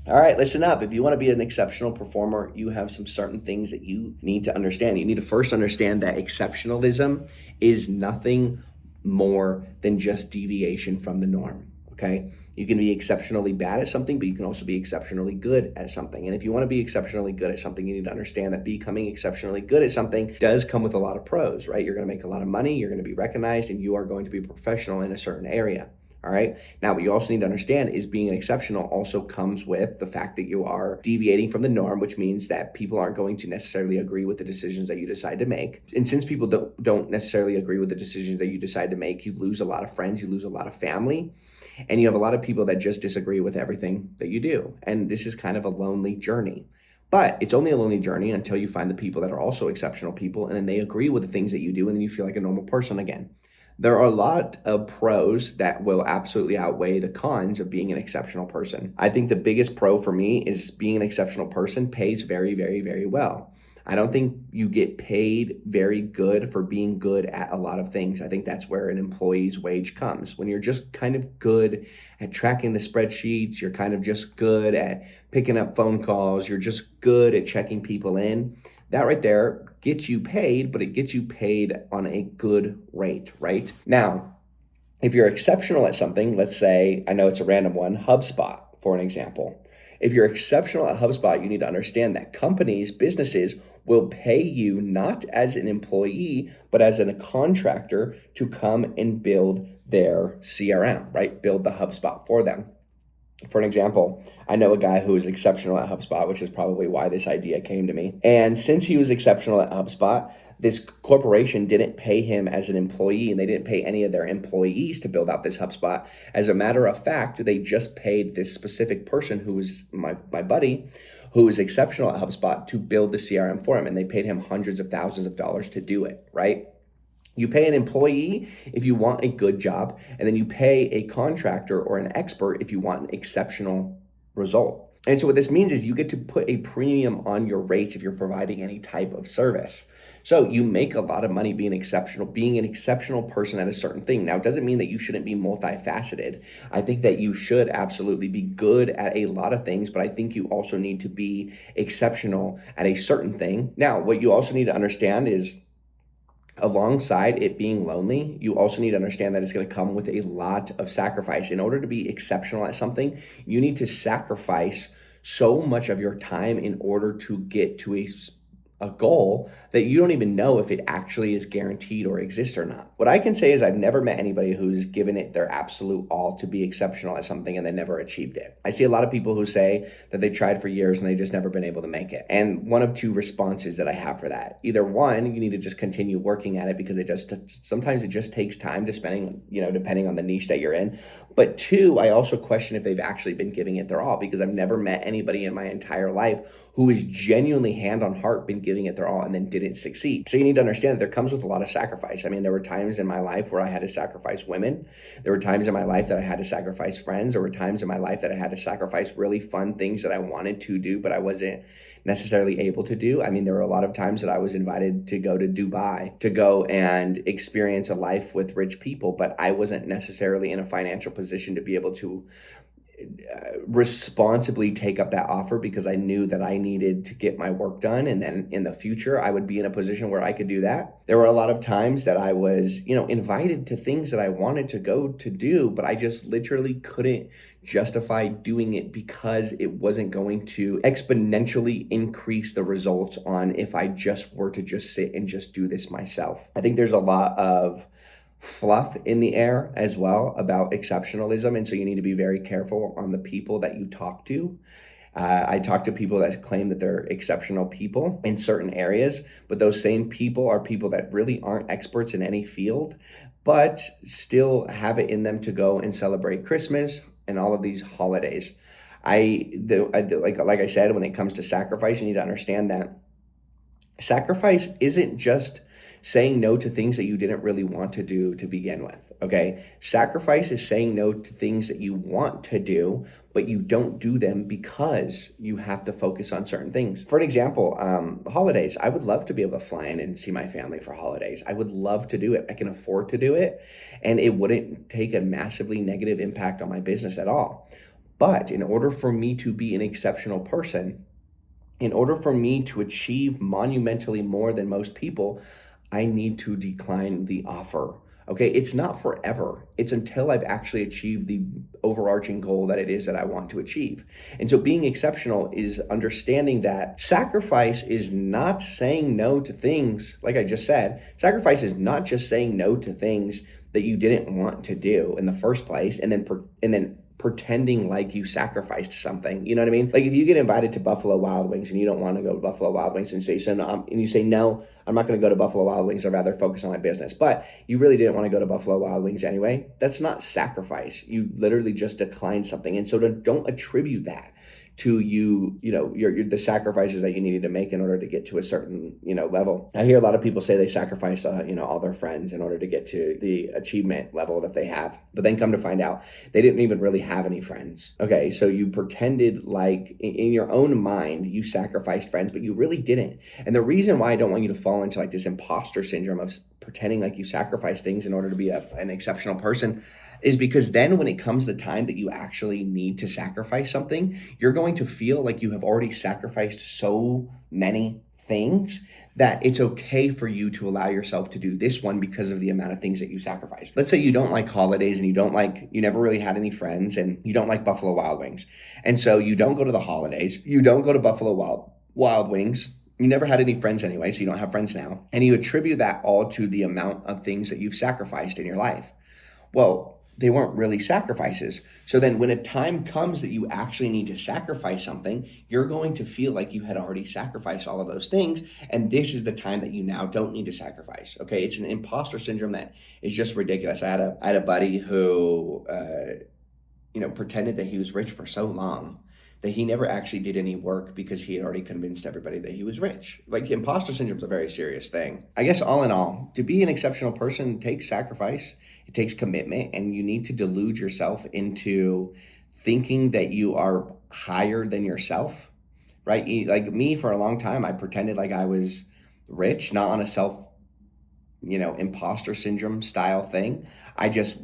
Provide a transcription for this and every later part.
All right, listen up. If you want to be an exceptional performer, you have some certain things that you need to understand. You need to first understand that exceptionalism is nothing more than just deviation from the norm. Okay. You can be exceptionally bad at something, but you can also be exceptionally good at something. And if you want to be exceptionally good at something, you need to understand that becoming exceptionally good at something does come with a lot of pros, right? You're going to make a lot of money, you're going to be recognized, and you are going to be a professional in a certain area. All right. Now, what you also need to understand is being an exceptional also comes with the fact that you are deviating from the norm, which means that people aren't going to necessarily agree with the decisions that you decide to make. And since people don't necessarily agree with the decisions that you decide to make, you lose a lot of friends, you lose a lot of family, and you have a lot of people that just disagree with everything that you do. And this is kind of a lonely journey. But it's only a lonely journey until you find the people that are also exceptional people, and then they agree with the things that you do, and then you feel like a normal person again. There are a lot of pros that will absolutely outweigh the cons of being an exceptional person. I think the biggest pro for me is being an exceptional person pays very, very, very well. I don't think you get paid very good for being good at a lot of things. I think that's where an employee's wage comes. When you're just kind of good at tracking the spreadsheets, you're kind of just good at picking up phone calls, you're just good at checking people in. That right there gets you paid, but it gets you paid on a good rate, right? Now, if you're exceptional at something, let's say, I know it's a random one, HubSpot, for an example. If you're exceptional at HubSpot, you need to understand that companies, businesses will pay you not as an employee, but as a contractor to come and build their CRM, right? Build the HubSpot for them. For an example, I know a guy who is exceptional at HubSpot, which is probably why this idea came to me. And since he was exceptional at HubSpot, this corporation didn't pay him as an employee, and they didn't pay any of their employees to build out this HubSpot. As a matter of fact, they just paid this specific person who was my buddy, who is exceptional at HubSpot, to build the CRM for him. And they paid him hundreds of thousands of dollars to do it, right? You pay an employee if you want a good job, and then you pay a contractor or an expert if you want an exceptional result. And so what this means is you get to put a premium on your rates if you're providing any type of service. So you make a lot of money being an exceptional person at a certain thing. Now, it doesn't mean that you shouldn't be multifaceted. I think that you should absolutely be good at a lot of things, but I think you also need to be exceptional at a certain thing. Now, what you also need to understand is, alongside it being lonely, you also need to understand that it's going to come with a lot of sacrifice. In order to be exceptional at something, you need to sacrifice so much of your time in order to get to a goal that you don't even know if it actually is guaranteed or exists or not. What I can say is I've never met anybody who's given it their absolute all to be exceptional at something and they never achieved it. I see a lot of people who say that they tried for years and they just never been able to make it. And one of two responses that I have for that: either one, you need to just continue working at it because sometimes it just takes time to spending, depending on the niche that you're in. But two, I also question if they've actually been giving it their all, because I've never met anybody in my entire life who is genuinely hand on heart been giving it their all and then didn't succeed. So you need to understand that there comes with a lot of sacrifice. I mean, there were times in my life where I had to sacrifice women. There were times in my life that I had to sacrifice friends. There were times in my life that I had to sacrifice really fun things that I wanted to do, but I wasn't necessarily able to do. I mean, there were a lot of times that I was invited to go to Dubai to go and experience a life with rich people, but I wasn't necessarily in a financial position to be able to responsibly take up that offer, because I knew that I needed to get my work done, and then in the future I would be in a position where I could do that. There were a lot of times that I was, invited to things that I wanted to go to do, but I just literally couldn't justify doing it because it wasn't going to exponentially increase the results on if I just were to just sit and just do this myself. I think there's a lot of fluff in the air as well about exceptionalism, and so you need to be very careful on the people that you talk to. I talk to people that claim that they're exceptional people in certain areas, but those same people are people that really aren't experts in any field, but still have it in them to go and celebrate Christmas and all of these holidays. Like I said, when it comes to sacrifice, you need to understand that sacrifice isn't just saying no to things that you didn't really want to do to begin with, okay? Sacrifice is saying no to things that you want to do, but you don't do them because you have to focus on certain things. For an example, holidays. I would love to be able to fly in and see my family for holidays. I would love to do it. I can afford to do it, and it wouldn't take a massively negative impact on my business at all. But in order for me to be an exceptional person, in order for me to achieve monumentally more than most people, I need to decline the offer. Okay, it's not forever. It's until I've actually achieved the overarching goal that it is that I want to achieve. And so being exceptional is understanding that sacrifice is not saying no to things, like I just said. Sacrifice is not just saying no to things that you didn't want to do in the first place and then pretending like you sacrificed something. You know what I mean? Like if you get invited to Buffalo Wild Wings and you don't want to go to Buffalo Wild Wings and say, so no, and you say, no, I'm not going to go to Buffalo Wild Wings. I'd rather focus on my business. But you really didn't want to go to Buffalo Wild Wings anyway. That's not sacrifice. You literally just declined something. And so don't attribute that to the sacrifices that you needed to make in order to get to a certain, level. I hear a lot of people say they sacrifice, all their friends in order to get to the achievement level that they have, but then come to find out they didn't even really have any friends. Okay, so you pretended like in your own mind you sacrificed friends, but you really didn't. And the reason why I don't want you to fall into like this imposter syndrome of pretending like you sacrifice things in order to be an exceptional person is because then when it comes the time that you actually need to sacrifice something, you're going to feel like you have already sacrificed so many things that it's okay for you to allow yourself to do this one because of the amount of things that you sacrifice. Let's say you don't like holidays and you never really had any friends and you don't like Buffalo Wild Wings. And so you don't go to the holidays, you don't go to Buffalo Wild Wings, you never had any friends anyway, so you don't have friends now. And you attribute that all to the amount of things that you've sacrificed in your life. Well, they weren't really sacrifices. So then when a time comes that you actually need to sacrifice something, you're going to feel like you had already sacrificed all of those things. And this is the time that you now don't need to sacrifice. Okay. It's an imposter syndrome that is just ridiculous. I had a buddy who, pretended that he was rich for so long that he never actually did any work because he had already convinced everybody that he was rich. Like imposter syndrome is a very serious thing. I guess all in all, to be an exceptional person takes sacrifice, it takes commitment, and you need to delude yourself into thinking that you are higher than yourself, right? Like me, for a long time, I pretended like I was rich, not on a imposter syndrome style thing. I just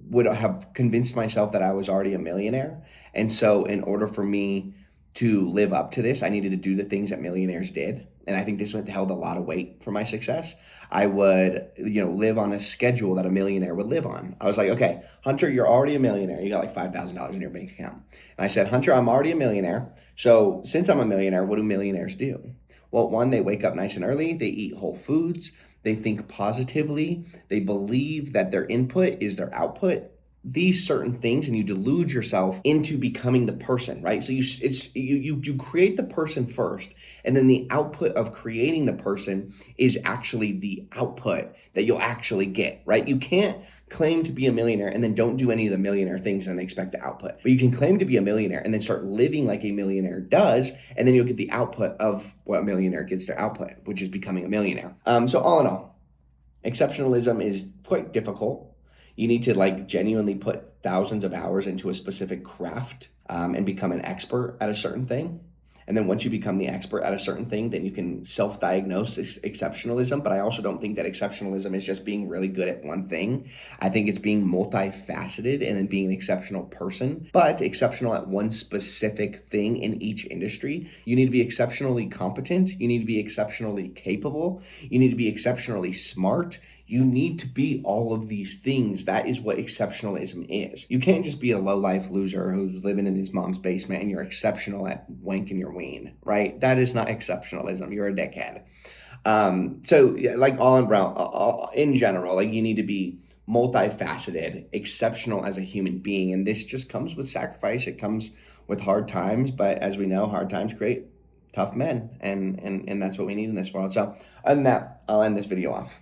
would have convinced myself that I was already a millionaire. And so in order for me to live up to this, I needed to do the things that millionaires did. And I think this held a lot of weight for my success. I would, live on a schedule that a millionaire would live on. I was like, okay, Hunter, you're already a millionaire. You got like $5,000 in your bank account. And I said, Hunter, I'm already a millionaire. So since I'm a millionaire, what do millionaires do? Well, one, they wake up nice and early. They eat whole foods. They think positively. They believe that their input is their output. These certain things, and you delude yourself into becoming the person, right? So you create the person first, and then the output of creating the person is actually the output that you'll actually get, right? You can't claim to be a millionaire and then don't do any of the millionaire things and expect the output. But you can claim to be a millionaire and then start living like a millionaire does, and then you'll get the output of what a millionaire gets their output, which is becoming a millionaire. So all in all, exceptionalism is quite difficult. You need to genuinely put thousands of hours into a specific craft and become an expert at a certain thing. And then once you become the expert at a certain thing, then you can self-diagnose exceptionalism. But I also don't think that exceptionalism is just being really good at one thing. I think it's being multifaceted and then being an exceptional person, but exceptional at one specific thing in each industry. You need to be exceptionally competent. You need to be exceptionally capable. You need to be exceptionally smart. You need to be all of these things. That is what exceptionalism is. You can't just be a low-life loser who's living in his mom's basement and you're exceptional at wanking your ween, right? That is not exceptionalism. You're a dickhead. In general, you need to be multifaceted, exceptional as a human being. And this just comes with sacrifice. It comes with hard times. But as we know, hard times create tough men. And that's what we need in this world. So other than that, I'll end this video off.